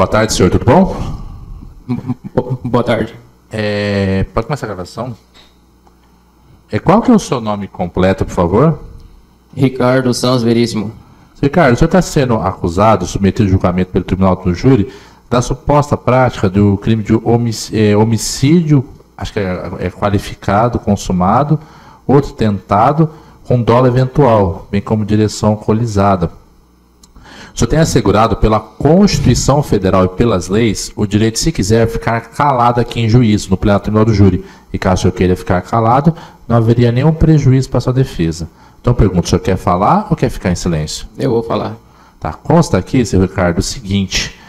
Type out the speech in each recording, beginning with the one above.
Boa tarde, senhor, tudo bom? Boa tarde. Pode começar a gravação? Qual que é o seu nome completo, por favor? Ricardo Santos Veríssimo. Ricardo, o senhor está sendo acusado, submetido a julgamento pelo Tribunal do Júri, da suposta prática do crime de homicídio, acho que é qualificado, consumado, outro tentado, com dolo eventual, bem como direção alcoolizada. O senhor tem assegurado pela Constituição Federal e pelas leis o direito, se quiser, ficar calado aqui em juízo, no plenário do Tribunal do Júri. E caso o senhor queira ficar calado, não haveria nenhum prejuízo para a sua defesa. Então, pergunto, o senhor quer falar ou quer ficar em silêncio? Eu vou falar. Tá, consta aqui, senhor Ricardo, o seguinte,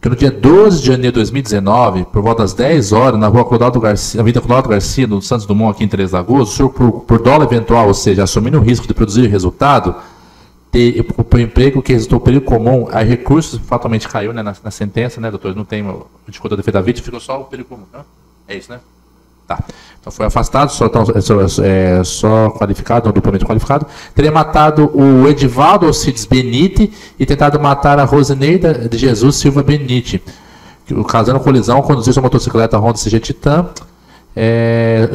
que no dia 12 de janeiro de 2019, por volta das 10 horas, na rua Clodoaldo Garcia, na Avenida Clodoaldo Garcia, no Santos Dumont, aqui em Três Lagoas, o senhor, por dolo eventual, ou seja, assumindo o risco de produzir resultado, por emprego que resultou perigo comum, a recursos fatalmente caiu, né, na sentença, né, doutor? Não tem o de conta da defesa da vítima, ficou só o perigo comum, né? É isso, né? Tá. Então foi afastado, só qualificado, não duplamente qualificado. Teria matado o Edivaldo Alcides Benite e tentado matar a Rosineida de Jesus Silva Benite, causando colisão, conduziu sua motocicleta Honda CG Titan,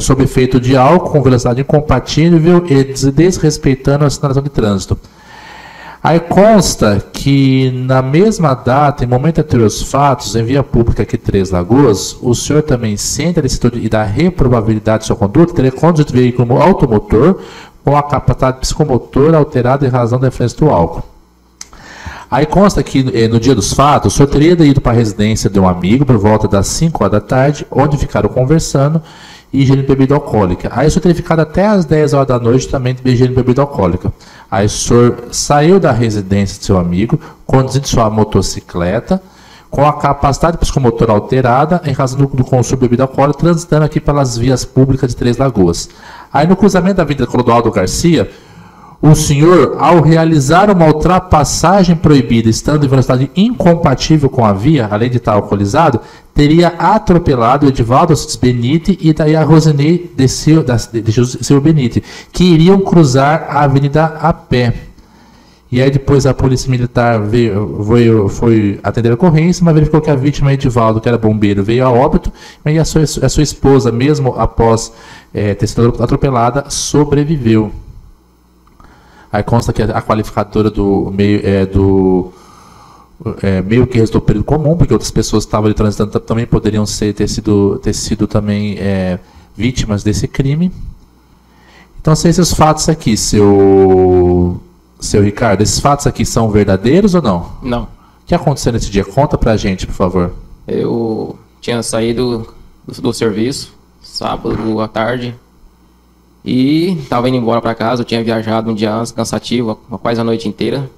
sob efeito de álcool, com velocidade incompatível e desrespeitando a sinalização de trânsito. Aí consta que na mesma data, em momento anterior aos fatos, em via pública aqui em Três Lagoas, o senhor também, ciente da licitude e da reprovabilidade de sua conduta, teria conduzido o veículo automotor com a capacidade psicomotora alterada em razão da influência do álcool. Aí consta que no dia dos fatos, o senhor teria ido para a residência de um amigo por volta das 5 horas da tarde, onde ficaram conversando e ingerindo bebida alcoólica. Aí o senhor teria ficado até as 10 horas da noite também ingerindo bebida alcoólica. Aí o senhor saiu da residência de seu amigo, conduzindo sua motocicleta, com a capacidade psicomotora alterada em razão do consumo de bebida alcoólica, transitando aqui pelas vias públicas de Três Lagoas. Aí no cruzamento da Avenida Clodoaldo Garcia, o senhor, ao realizar uma ultrapassagem proibida, estando em velocidade incompatível com a via, além de estar alcoolizado, teria atropelado o Edivaldo Alcides Benite e daí a Rosinei de Silva Benite, que iriam cruzar a avenida a pé. E aí depois a polícia militar foi atender a ocorrência, mas verificou que a vítima, Edivaldo, que era bombeiro, veio a óbito, e a sua esposa, mesmo após ter sido atropelada, sobreviveu. Aí consta que a qualificadora do meio que resultou período comum, porque outras pessoas que estavam ali transitando também poderiam ter sido também vítimas desse crime. Então, se esses fatos aqui, seu Ricardo, esses fatos aqui são verdadeiros ou não? Não. O que aconteceu nesse dia? Conta pra gente, por favor. Eu tinha saído do serviço, sábado à tarde, e estava indo embora para casa. Eu tinha viajado um dia antes, cansativo, quase a noite inteira.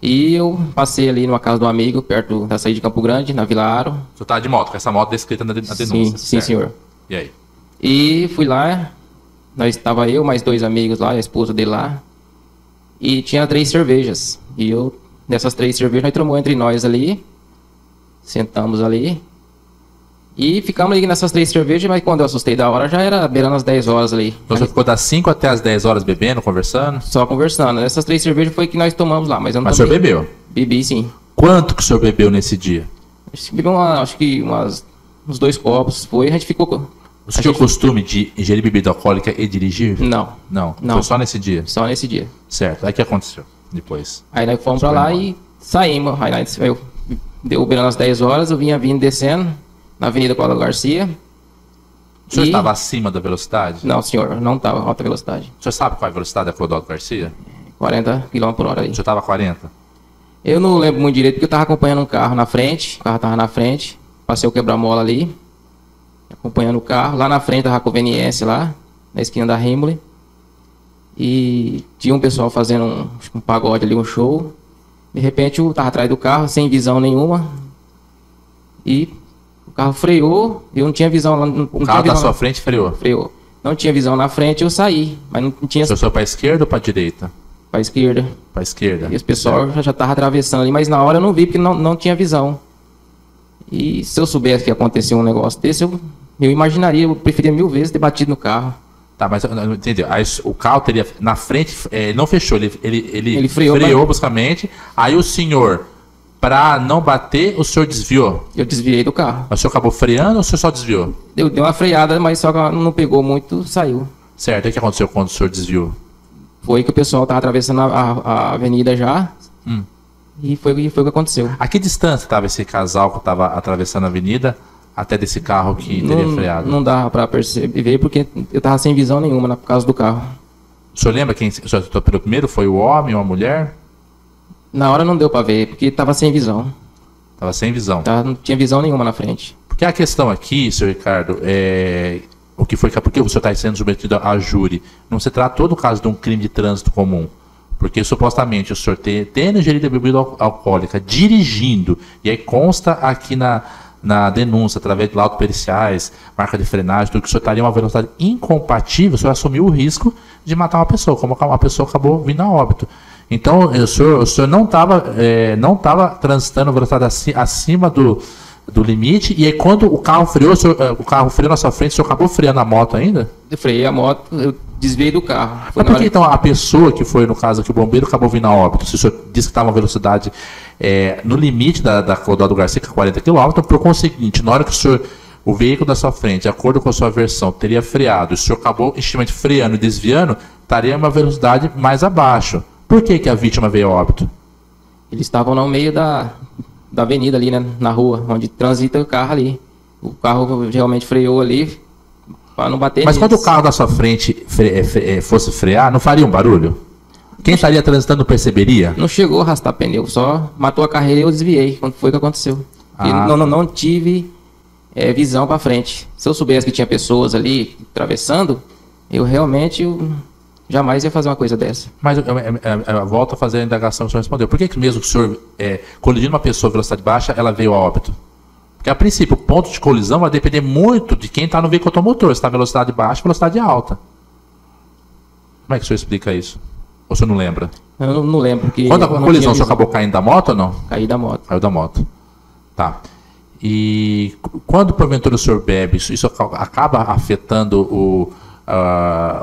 E eu passei ali numa casa de um amigo, perto da saída de Campo Grande, na Vila Aro. Você estava de moto, com essa moto descrita na denúncia? Sim, senhor. E aí? E fui lá, estava eu, mais 2 amigos lá, a esposa dele lá. E tinha 3 cervejas. E nessas 3 cervejas, nós tomamos entre nós ali, sentamos ali. E ficamos ali nessas 3 cervejas, mas quando eu assustei da hora, já era beirando as 10 horas ali. Então você ficou das 5 até as 10 horas bebendo, conversando? Só conversando. Essas 3 cervejas foi que nós tomamos lá, mas eu não Mas tomei. o senhor bebeu? Bebi, sim. Quanto que o senhor bebeu nesse dia? Bebeu uns 2 copos, foi, a gente ficou... O senhor tinha o costume de ingerir bebida alcoólica e dirigir? Não. Não? Não. Foi só nesse dia? Só nesse dia. Certo. Aí o que aconteceu depois? Aí nós fomos pra lá e saímos. Aí eu deu beirando as 10 horas, eu vinha vindo descendo na Avenida Clodoaldo Garcia. O senhor estava acima da velocidade? Não, senhor, não estava alta velocidade. O senhor sabe qual é a velocidade da Clodoaldo Garcia? 40 km por hora aí. O senhor estava a 40? Eu não lembro muito direito, porque eu estava acompanhando um carro na frente. O carro estava na frente. Passei o quebra-mola ali, acompanhando o carro. Lá na frente da Conveniência, lá, na esquina da Rimley. E tinha um pessoal fazendo um pagode ali, um show. De repente eu estava atrás do carro, sem visão nenhuma. E o carro freou, eu não tinha visão lá. O carro da sua frente freou? Freou. Não tinha visão na frente, eu saí. Mas não tinha... O senhor para a esquerda ou para a direita? Para a esquerda. Para a esquerda. E o pessoal já estava atravessando ali, mas na hora eu não vi, porque não tinha visão. E se eu soubesse que ia acontecer um negócio desse, eu imaginaria, eu preferia 1000 vezes ter batido no carro. Tá, mas entendeu? Aí, o carro teria na frente, não fechou, ele freou bruscamente. Aí o senhor, para não bater, o senhor desviou? Eu desviei do carro. Mas o senhor acabou freando ou o senhor só desviou? Deu uma freada, mas só que não pegou muito, saiu. Certo, e o que aconteceu quando o senhor desviou? Foi que o pessoal estava atravessando a avenida já. E foi o que aconteceu. A que distância estava esse casal que estava atravessando a avenida até desse carro que teria freado? Não dava para perceber porque eu estava sem visão nenhuma por causa do carro. O senhor lembra quem o senhor atropelou primeiro? Foi o homem ou a mulher? Na hora não deu para ver, porque estava sem visão. Estava sem visão. Não tinha visão nenhuma na frente. Porque a questão aqui, senhor Ricardo, porque o senhor está sendo submetido a júri, não se trata todo o caso de um crime de trânsito comum. Porque supostamente o senhor tendo ingerido bebida alcoólica, dirigindo, e aí consta aqui na denúncia, através de laudos periciais, marca de frenagem, tudo que o senhor estaria uma velocidade incompatível, o senhor assumiu o risco de matar uma pessoa, como uma pessoa acabou vindo a óbito. Então, o senhor não estava transitando velocidade acima do limite, e aí quando o carro freou, o carro freou na sua frente, o senhor acabou freando a moto ainda? Eu freiei a moto, eu desviei do carro. Mas por que então a pessoa que foi, no caso aqui, o bombeiro, acabou vindo a óbito? Se o senhor disse que estava uma velocidade no limite da Clodoaldo Garcia, que é 40 km, por conseguinte, na hora que o veículo da sua frente, de acordo com a sua versão, teria freado, e o senhor acabou estimamente freando e desviando, estaria uma velocidade mais abaixo. Por que a vítima veio a óbito? Eles estavam no meio da avenida ali, né, na rua, onde transita o carro ali. O carro realmente freou ali para não bater Mas neles. quando o carro da sua frente fosse frear, não faria um barulho? Quem estaria transitando não perceberia? Não chegou a arrastar pneu, só matou a carreira e eu desviei. Quando foi que aconteceu? Não tive visão para frente. Se eu soubesse que tinha pessoas ali atravessando, eu realmente jamais ia fazer uma coisa dessa. Mas eu volto a fazer a indagação que o senhor respondeu. Por que mesmo que o senhor, colidindo uma pessoa em velocidade baixa, ela veio a óbito? Porque, a princípio, o ponto de colisão vai depender muito de quem está no veículo automotor. Se está em velocidade baixa ou velocidade alta. Como é que o senhor explica isso? Ou o senhor não lembra? Eu não lembro. Quando a colisão, o senhor acabou caindo da moto ou não? Caí da moto. Caiu da moto. Tá. E quando, porventura, o senhor bebe, isso acaba afetando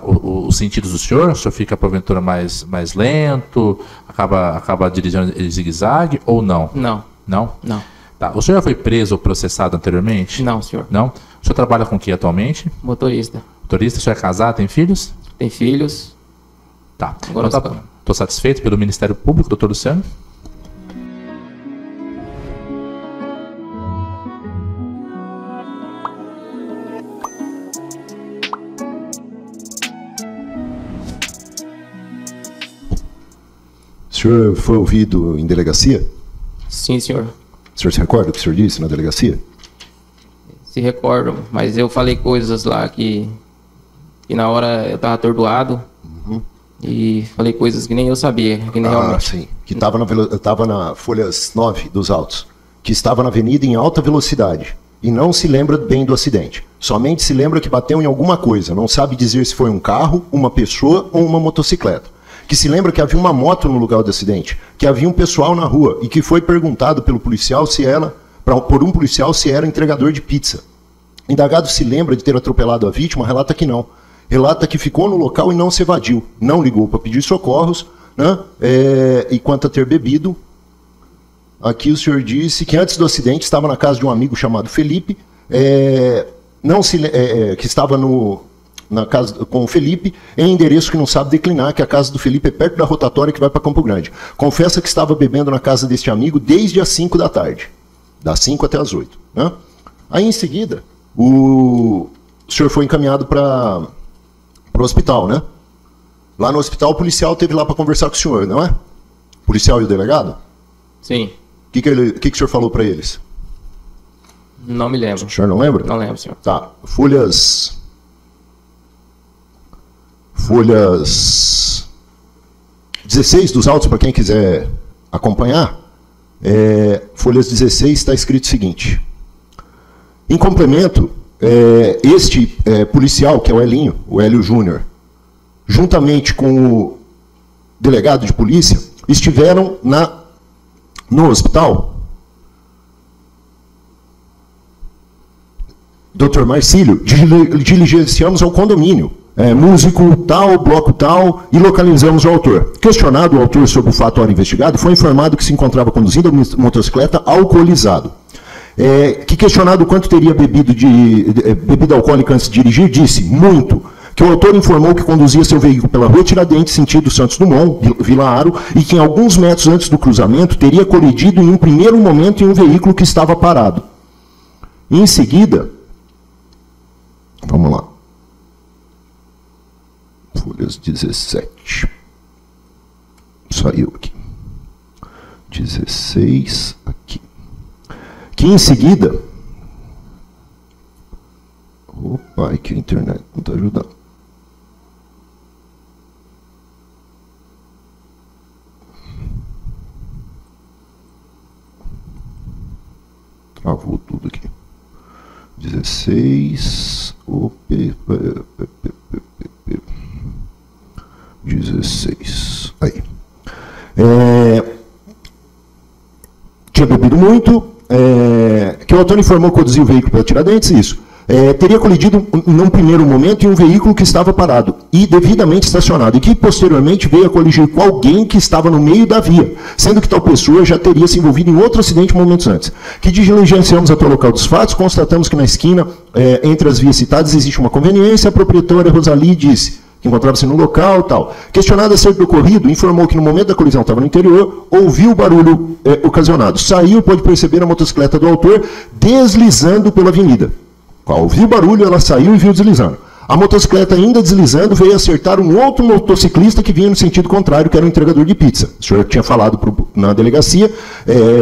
os sentidos do senhor? O senhor fica, porventura, mais lento? Acaba dirigindo em zigue-zague ou não? Não. Não? Não. Tá. O senhor já foi preso ou processado anteriormente? Não, senhor. Não? O senhor trabalha com o que atualmente? Motorista. Motorista, o senhor é casado, tem filhos? Tem filhos. Tá. Agora Estou satisfeito pelo Ministério Público, doutor Luciano? O senhor foi ouvido em delegacia? Sim, senhor. O senhor se recorda o que o senhor disse na delegacia? Se recordo, mas eu falei coisas lá que na hora eu estava atordoado. E falei coisas que nem eu sabia. Que nem realmente. Sim. Que estava na folhas 9 dos autos. Que estava na avenida em alta velocidade. E não se lembra bem do acidente. Somente se lembra que bateu em alguma coisa. Não sabe dizer se foi um carro, uma pessoa ou uma motocicleta. Que se lembra que havia uma moto no lugar do acidente. Que havia um pessoal na rua. E que foi perguntado pelo policial por um policial se era entregador de pizza. Indagado se lembra de ter atropelado a vítima, relata que não. Relata que ficou no local e não se evadiu. Não ligou para pedir socorros, né? E quanto a ter bebido, aqui o senhor disse que antes do acidente estava na casa de um amigo chamado Felipe, que estava na casa com o Felipe, em endereço que não sabe declinar, que a casa do Felipe é perto da rotatória que vai para Campo Grande. Confessa que estava bebendo na casa deste amigo desde as 5 da tarde. Das 5 até as 8. Né? Aí, em seguida, o senhor foi encaminhado para o hospital, né? Lá no hospital, o policial esteve lá para conversar com o senhor, não é? O policial e o delegado? Sim. O que o senhor falou para eles? Não me lembro. O senhor não lembra? Não lembro, senhor. Tá. Folhas 16 dos autos, para quem quiser acompanhar. Folhas 16 está escrito o seguinte. Em complemento, este policial, que é o Elinho, o Hélio Júnior, juntamente com o delegado de polícia, estiveram no hospital. Dr. Marcílio, diligenciamos ao condomínio. músico tal, bloco tal, e localizamos o autor. Questionado o autor sobre o fato hora investigado, foi informado que se encontrava conduzindo a motocicleta alcoolizado. Que questionado quanto teria bebido de bebida alcoólica antes de dirigir, disse, muito. Que o autor informou que conduzia seu veículo pela rua Tiradentes, sentido Santos Dumont, Vila Aro, e que em alguns metros antes do cruzamento teria colidido em um primeiro momento em um veículo que estava parado. Em seguida, vamos lá. Folhas 17. Saiu aqui. 16 aqui. Que em seguida... Opa, que a internet não está ajudando. Travou tudo aqui. 16. 16. Aí. Tinha bebido muito. Que o autor informou que conduzia o veículo pela Tiradentes, isso. Teria colidido num primeiro momento em um veículo que estava parado e devidamente estacionado, e que posteriormente veio a colidir com alguém que estava no meio da via, sendo que tal pessoa já teria se envolvido em outro acidente momentos antes. Que diligenciamos até o local dos fatos, constatamos que na esquina, entre as vias citadas, existe uma conveniência. A proprietora Rosali disse que encontrava-se no local, tal. Questionada acerca do ocorrido, informou que no momento da colisão estava no interior, ouviu o barulho ocasionado. Saiu, pôde perceber a motocicleta do autor deslizando pela avenida. Ao ouvir o barulho, ela saiu e viu deslizando. A motocicleta, ainda deslizando, veio acertar um outro motociclista que vinha no sentido contrário, que era um entregador de pizza. O senhor tinha falado na delegacia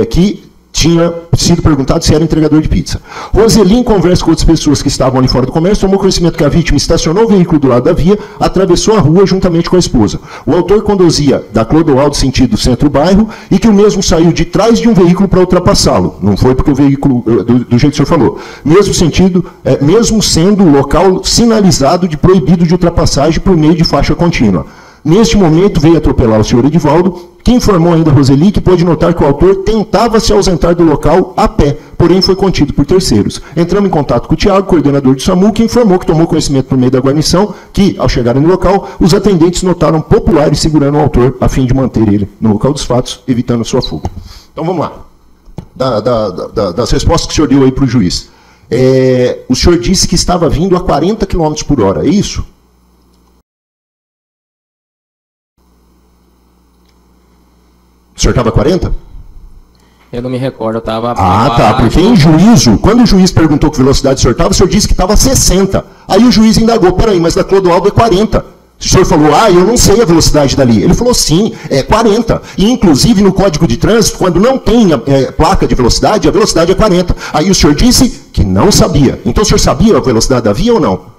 que tinha sido perguntado se era entregador de pizza. Roseli, em conversa com outras pessoas que estavam ali fora do comércio, tomou conhecimento que a vítima estacionou o veículo do lado da via, atravessou a rua juntamente com a esposa. O autor conduzia da Clodoaldo sentido centro-bairro e que o mesmo saiu de trás de um veículo para ultrapassá-lo. Não foi porque o veículo, do jeito que o senhor falou. Mesmo sentido, mesmo sendo o local sinalizado de proibido de ultrapassagem por meio de faixa contínua. Neste momento, veio atropelar o senhor Edivaldo, que informou ainda a Roseli que pôde notar que o autor tentava se ausentar do local a pé, porém foi contido por terceiros. Entramos em contato com o Tiago, coordenador do SAMU, que informou que tomou conhecimento por meio da guarnição que, ao chegarem no local, os atendentes notaram populares segurando o autor a fim de manter ele no local dos fatos, evitando sua fuga. Então vamos lá. Das respostas que o senhor deu aí para o juiz. O senhor disse que estava vindo a 40 km por hora, é isso? O senhor estava 40? Eu não me recordo, eu estava... Tá, porque em juízo, quando o juiz perguntou que velocidade o senhor disse que estava 60. Aí o juiz indagou, peraí, mas da Clodoaldo é 40. O senhor falou, eu não sei a velocidade dali. Ele falou, sim, é 40. E inclusive no Código de Trânsito, quando não tem placa de velocidade, a velocidade é 40. Aí o senhor disse que não sabia. Então o senhor sabia a velocidade da via ou não?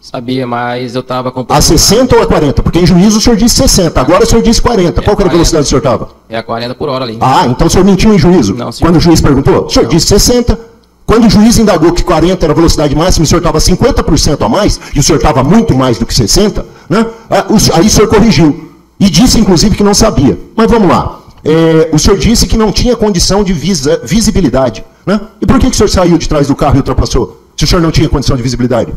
Sabia, mas eu estava acompanhando... A 60 ou a 40? Porque em juízo o senhor disse 60, agora o senhor disse 40. Qual que era a velocidade que o senhor estava? É a 40 por hora ali. Então o senhor mentiu em juízo? Não, senhor. Quando o juiz perguntou? O senhor disse 60. Quando o juiz indagou que 40 era a velocidade máxima e o senhor estava 50% a mais, e o senhor estava muito mais do que 60, né? Aí o senhor corrigiu. E disse, inclusive, que não sabia. Mas vamos lá. O senhor disse que não tinha condição de visibilidade. Né? E por que o senhor saiu de trás do carro e ultrapassou? Se o senhor não tinha condição de visibilidade?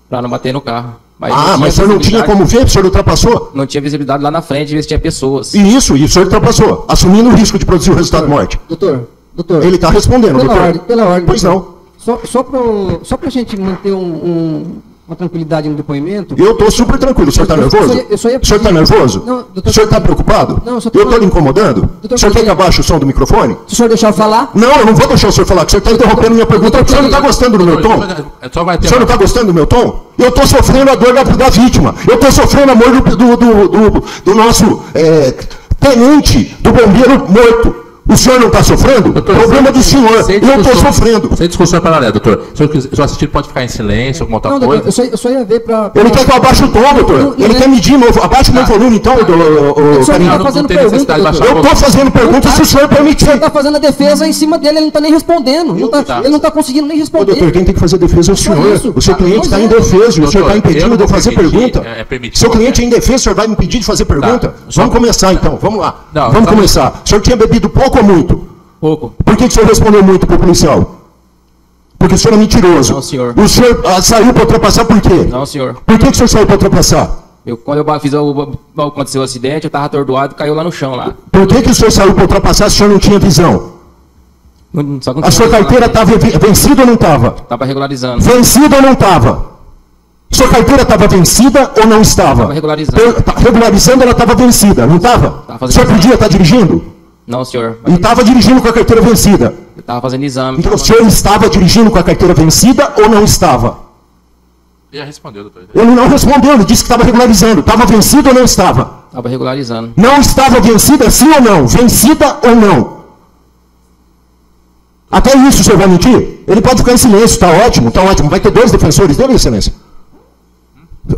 Para não bater no carro. Mas o senhor não tinha como ver? O senhor ultrapassou? Não tinha visibilidade lá na frente, ver se tinha pessoas. E o senhor ultrapassou, assumindo o risco de produzir o resultado de morte. Doutor. Ele está respondendo, doutor. Pela ordem. Pois não. Só para a gente manter uma tranquilidade no depoimento... Eu estou super tranquilo. O senhor está nervoso? O senhor está nervoso? Não, doutor, o senhor está preocupado? Não, eu estou lhe incomodando? O senhor quer que abaixe o som do microfone? Se o senhor deixar eu falar... Não, eu não vou deixar o senhor falar, porque o senhor está interrompendo minha pergunta. O senhor não está gostando do meu tom? O senhor não está gostando do meu tom? Eu estou sofrendo a dor da vítima. Eu estou sofrendo a dor do nosso tenente, do bombeiro morto. O senhor não está sofrendo? Doutor, problema do senhor. Eu estou sofrendo. Sem discussão paralela, doutor. Se o senhor assistir pode ficar em silêncio, alguma outra coisa. Doutor, eu só ia ver para... Ele quer que eu abaixe o tom, doutor. Ele quer medir, abaixe o meu volume, então, Carinho. Eu estou fazendo pergunta se o senhor permitir. O senhor está fazendo a defesa em cima dele, ele não está nem respondendo. Ele não está conseguindo nem responder. Doutor, quem tem que fazer a defesa é o senhor. O seu cliente está indefeso, o senhor está impedindo de eu fazer pergunta. Seu cliente é indefeso, o senhor vai me impedir de fazer pergunta? Vamos começar, então. Vamos lá. Vamos começar. O senhor tinha bebido pouco ou muito? Pouco. Por que o senhor respondeu muito para o policial? Porque o senhor é mentiroso. Não, senhor. O senhor saiu para ultrapassar por quê? Não, senhor. Por que o senhor saiu para ultrapassar? Quando aconteceu o acidente, eu tava atordoado e caiu lá no chão lá. Por que o senhor saiu para ultrapassar se o senhor não tinha visão? Só que não A sua tinha carteira estava vencida ou não estava? Tava regularizando. Vencida ou não estava? Sua carteira estava vencida ou não estava? Tava regularizando. Regularizando, ela estava vencida, não estava? Tava O fazendo senhor podia estar dirigindo? Não, senhor. E estava dirigindo com a carteira vencida. Eu tava fazendo exame. Então o senhor estava dirigindo com a carteira vencida ou não estava? Já respondeu, doutor. Ele não respondeu, ele disse que estava regularizando. Estava vencido ou não estava? Tava regularizando. Não estava vencida, sim ou não? Vencida ou não? Até isso o senhor vai mentir? Ele pode ficar em silêncio, está ótimo, está ótimo. Vai ter 2 defensores dele, excelência?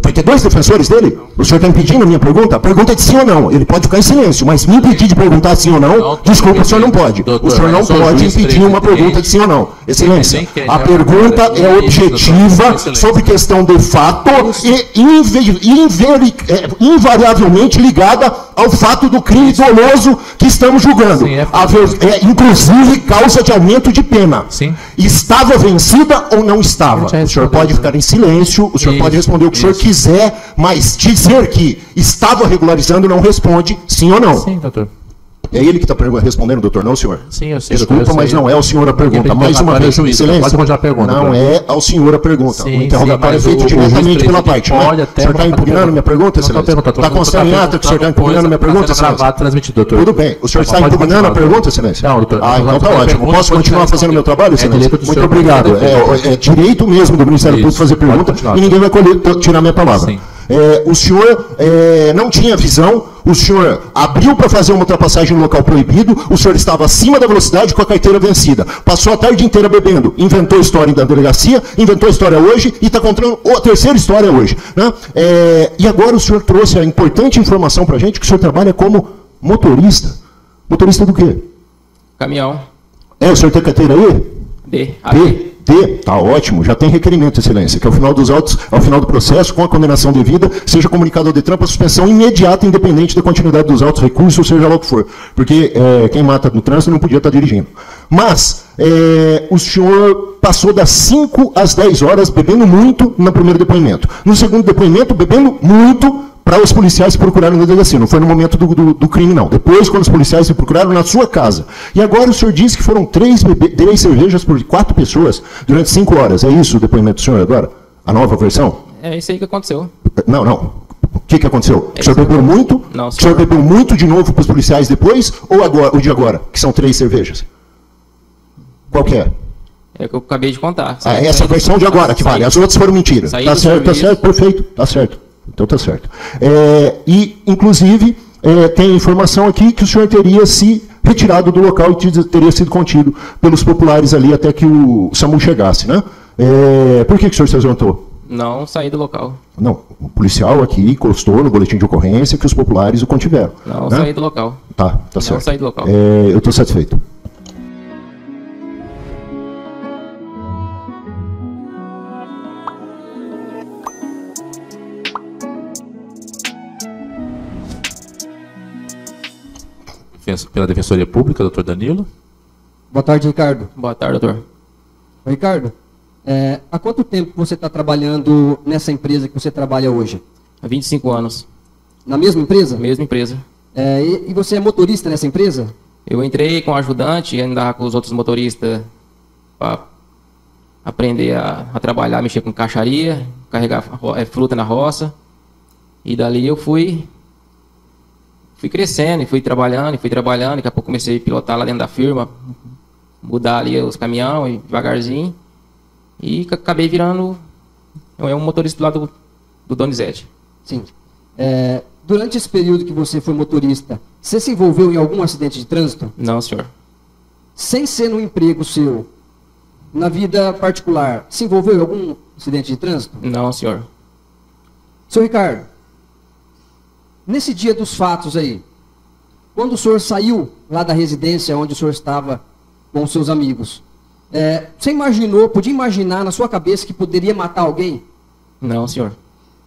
Vai ter 2 defensores dele? O senhor está impedindo a minha pergunta? A pergunta é de sim ou não. Ele pode ficar em silêncio, mas me impedir de perguntar sim ou não, desculpa, o senhor não pode. O senhor não pode impedir uma pergunta de sim ou não. Excelência, a pergunta é objetiva, sobre questão de fato e invariavelmente ligada ao fato do crime doloso que estamos julgando. Inclusive, causa de aumento de pena. Sim. Estava vencida ou não estava? O senhor pode ficar em silêncio, o senhor pode responder o que o senhor quiser, mas dizer que estava regularizando não responde sim ou não. Sim, doutor. É ele que está respondendo, doutor, não o senhor? Sim, eu sei. Desculpa, doutor, mas não é ao senhor a pergunta. Mais uma vez, excelência. Pode continuar a pergunta. Não é ao senhor a pergunta. Sim, o interrogatório é feito diretamente pela parte. Pode O até senhor está impugnando minha pergunta, excelência? Está constando em ata que o senhor está impugnando minha pergunta, excelência? Gravado, transmitido, doutor. Tudo bem. O senhor está impugnando a pergunta, excelência? Não, doutor. Ah, então está ótimo. Posso continuar fazendo meu trabalho, excelência? Muito obrigado. É direito mesmo do Ministério Público fazer pergunta e ninguém vai tirar minha palavra. O senhor não tinha visão, o senhor abriu para fazer uma ultrapassagem no local proibido, o senhor estava acima da velocidade com a carteira vencida, passou a tarde inteira bebendo, inventou história da delegacia, inventou história hoje e está contando a terceira história hoje. Né? E agora o senhor trouxe a importante informação para a gente que o senhor trabalha como motorista. Motorista do quê? Caminhão. O senhor tem carteira aí? D. Tá ótimo, já tem requerimento, excelência, que ao final dos autos, ao final do processo, com a condenação devida, seja comunicado ao DETRAN para a suspensão imediata, independente da continuidade dos autos, recursos, ou seja lá o que for. Porque quem mata no trânsito não podia estar dirigindo. Mas o senhor passou das 5 às 10 horas bebendo muito no primeiro depoimento. No segundo depoimento, bebendo muito para os policiais se procurarem na delegacia. Não foi no momento do crime, não. Depois, quando os policiais se procuraram na sua casa. E agora o senhor disse que foram 3 cervejas por 4 pessoas durante 5 horas. É isso o depoimento do senhor agora? A nova versão? É isso aí que aconteceu. Não. O que aconteceu? O senhor bebeu muito? Não, o senhor bebeu muito de novo para os policiais depois? Ou agora, o de agora, que são 3 cervejas? Qual que é? É o que eu acabei de contar. Essa versão de agora que vale. As outras foram mentiras. Tá certo, perfeito. Tá certo. Então tá certo. E, inclusive, tem informação aqui que o senhor teria se retirado do local e teria sido contido pelos populares ali até que o SAMU chegasse, né? Por que o senhor se ausentou? Não saí do local. Não, o policial aqui encostou no boletim de ocorrência que os populares o contiveram. Não, né? saí do local. Tá certo. Não saí do local. Eu estou satisfeito. Pela Defensoria Pública, doutor Danilo. Boa tarde, Ricardo. Boa tarde, doutor. Ricardo, há quanto tempo você está trabalhando nessa empresa que você trabalha hoje? Há 25 anos. Na mesma empresa? Mesma empresa. E você é motorista nessa empresa? Eu entrei com ajudante, andava com os outros motoristas para aprender a trabalhar, mexer com caixaria, carregar fruta na roça. E dali eu fui crescendo, e fui trabalhando, daqui a pouco comecei a pilotar lá dentro da firma, mudar ali os caminhões, devagarzinho, e acabei virando um motorista lá do Donizete. Sim. Durante esse período que você foi motorista, você se envolveu em algum acidente de trânsito? Não, senhor. Sem ser no emprego seu, na vida particular, se envolveu em algum acidente de trânsito? Não, senhor. Senhor Ricardo, nesse dia dos fatos aí, quando o senhor saiu lá da residência onde o senhor estava com os seus amigos, você podia imaginar na sua cabeça que poderia matar alguém? Não, senhor.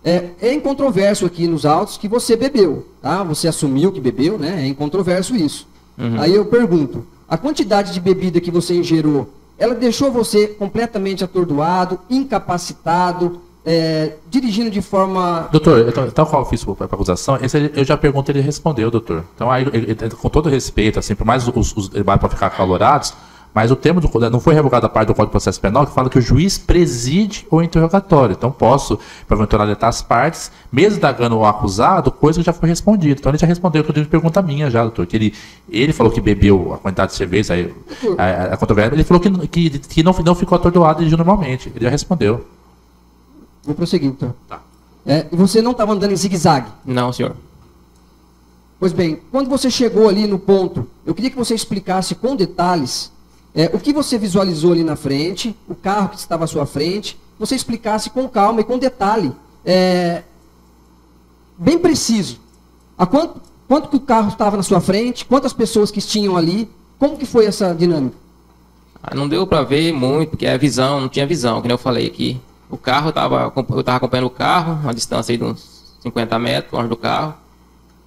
É incontroverso aqui nos autos que você bebeu, tá? Você assumiu que bebeu, né? É incontroverso isso. Aí eu pergunto, a quantidade de bebida que você ingerou ela deixou você completamente atordoado, incapacitado, dirigindo de forma... Doutor, tal qual eu fiz para a acusação, esse eu já pergunto, ele respondeu, doutor. Então, aí, com todo respeito, assim, por mais os debates para ficar acalorados, mas o termo não foi revogado a parte do Código de Processo Penal que fala que o juiz preside o interrogatório. Então, posso, para alertar as partes, mesmo indagando o acusado, coisa que já foi respondida. Então, ele já respondeu, eu tenho pergunta minha já, doutor, que ele falou que bebeu a quantidade de cerveja, a controvérsia, ele falou que não ficou atordoado dirigindo normalmente. Ele já respondeu. Vou prosseguir, doutor. Tá. E você não estava andando em zigue-zague? Não, senhor. Pois bem, quando você chegou ali no ponto, eu queria que você explicasse com detalhes o que você visualizou ali na frente, o carro que estava à sua frente, você explicasse com calma e com detalhe, bem preciso, quanto que o carro estava na sua frente, quantas pessoas que tinham ali, como que foi essa dinâmica? Não deu para ver muito, porque a visão, não tinha visão, como eu falei aqui. O carro, eu estava acompanhando o carro, uma distância aí de uns 50 metros longe do carro,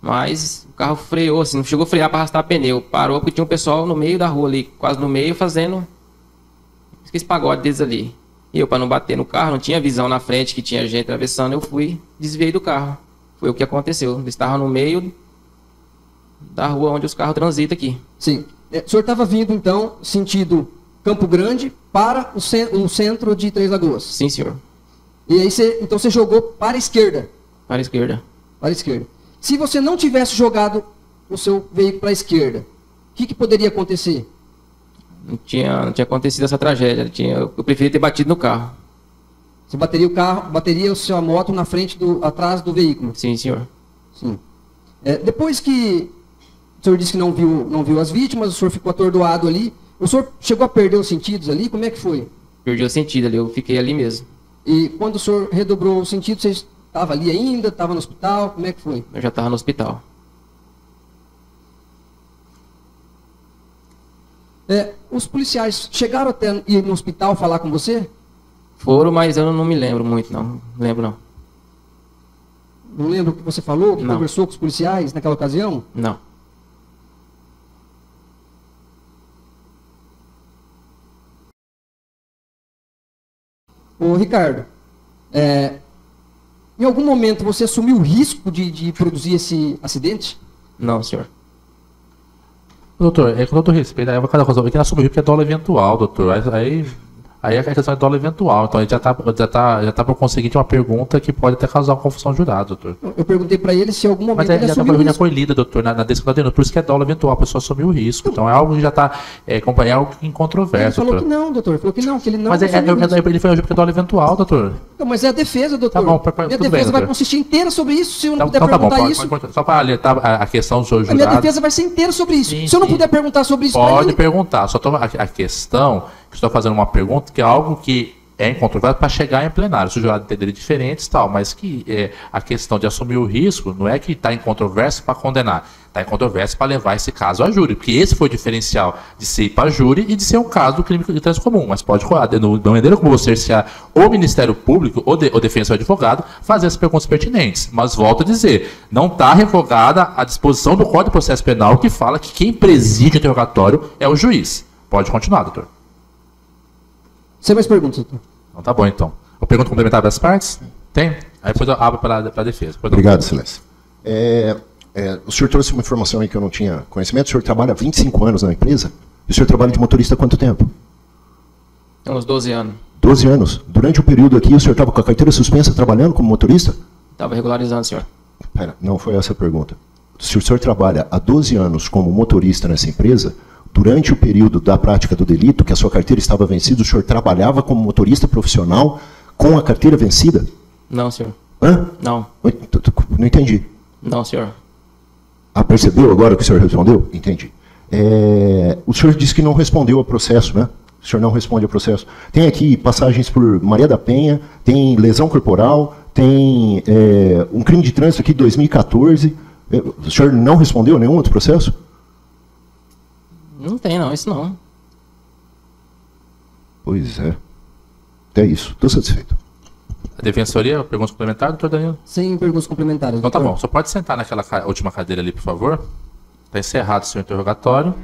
mas o carro freou, assim, não chegou a frear para arrastar pneu, parou porque tinha um pessoal no meio da rua ali, quase no meio, fazendo esse pagode deles ali. E eu, para não bater no carro, não tinha visão na frente que tinha gente atravessando, eu desviei do carro. Foi o que aconteceu, eles estavam no meio da rua onde os carros transitam aqui. Sim, o senhor estava vindo então, sentido Campo Grande, para o centro de Três Lagoas? Sim, senhor. E aí então você jogou para a esquerda? Para a esquerda. Para a esquerda. Se você não tivesse jogado o seu veículo para a esquerda, o que poderia acontecer? Não tinha acontecido essa tragédia. Eu preferia ter batido no carro. Você bateria a sua moto na frente, atrás do veículo? Sim, senhor. Sim. Depois que o senhor disse que não viu as vítimas, o senhor ficou atordoado ali, o senhor chegou a perder os sentidos ali? Como é que foi? Perdi o sentido ali, eu fiquei ali mesmo. E quando o senhor redobrou o sentido, você estava ali ainda? Estava no hospital? Como é que foi? Eu já estava no hospital. Os policiais chegaram até ir no hospital falar com você? Foram, mas eu não me lembro muito, não. Não lembro, não. Não lembra o que você falou? Que não. Conversou com os policiais naquela ocasião? Não. Ô, Ricardo, em algum momento você assumiu o risco de produzir esse acidente? Não, senhor. Doutor, com todo respeito, aí cada coisa, que assumiu que é dólar eventual, doutor. Aí a questão é dólar eventual, então a gente já tá por conseguinte uma pergunta que pode até causar uma confusão jurada, doutor. Eu perguntei para ele se em algum momento ele assumiu o risco. Já foi lida, doutor, na descrição da denúncia, por isso que é dólar eventual, a pessoa assumiu o risco. Então é algo que já está é algo incontroverso. Ele falou que não, doutor, que ele não. Mas ele foi porque é dólar eventual, doutor. Não, mas é a defesa, doutor. Tá bom, minha defesa vai consistir inteira sobre isso, se eu não puder então, perguntar tá bom, isso. Só para alertar a questão do senhor jurado. A minha defesa vai ser inteira sobre isso. Sim, se eu não puder perguntar sobre isso... Pode perguntar, só a questão, que estou fazendo uma pergunta, que é algo que é incontroverso para chegar em plenário. Se o jurado entender diferentes e tal, mas que a questão de assumir o risco não é que está em controvérsia para condenar, está em controvérsia para levar esse caso a júri, porque esse foi o diferencial de ser ir para júri e de ser um caso do crime de trânsito comum, mas pode rolar, da maneira como você cercear o Ministério Público, ou defensor advogado, fazer as perguntas pertinentes. Mas volto a dizer, não está revogada a disposição do Código de Processo Penal que fala que quem preside o interrogatório é o juiz. Pode continuar, doutor. Sem mais perguntas, doutor? Então tá bom, então. Eu pergunto complementar das partes? Tem? Aí depois eu abro para a defesa. Obrigado, Excelência. O senhor trouxe uma informação aí que eu não tinha conhecimento. O senhor trabalha há 25 anos na empresa? E o senhor trabalha de motorista há quanto tempo? Tem uns 12 anos. 12 anos. Durante o período aqui, o senhor estava com a carteira suspensa trabalhando como motorista? Estava regularizando, senhor. Pera, não foi essa a pergunta. Se o senhor trabalha há 12 anos como motorista nessa empresa, durante o período da prática do delito, que a sua carteira estava vencida, o senhor trabalhava como motorista profissional com a carteira vencida? Não, senhor. Hã? Não. Não entendi. Não, senhor. Ah, percebeu agora que o senhor respondeu? Entendi. O senhor disse que não respondeu ao processo, né? O senhor não responde ao processo. Tem aqui passagens por Maria da Penha, tem lesão corporal, tem um crime de trânsito aqui de 2014. O senhor não respondeu a nenhum outro processo? Não tem, não. Isso não. Pois é. É isso. Estou satisfeito. A defensoria, perguntas complementares, doutor Danilo? Sem perguntas complementares. Então tá doutor. bom. Só pode sentar naquela última cadeira ali, por favor. Está encerrado o seu interrogatório.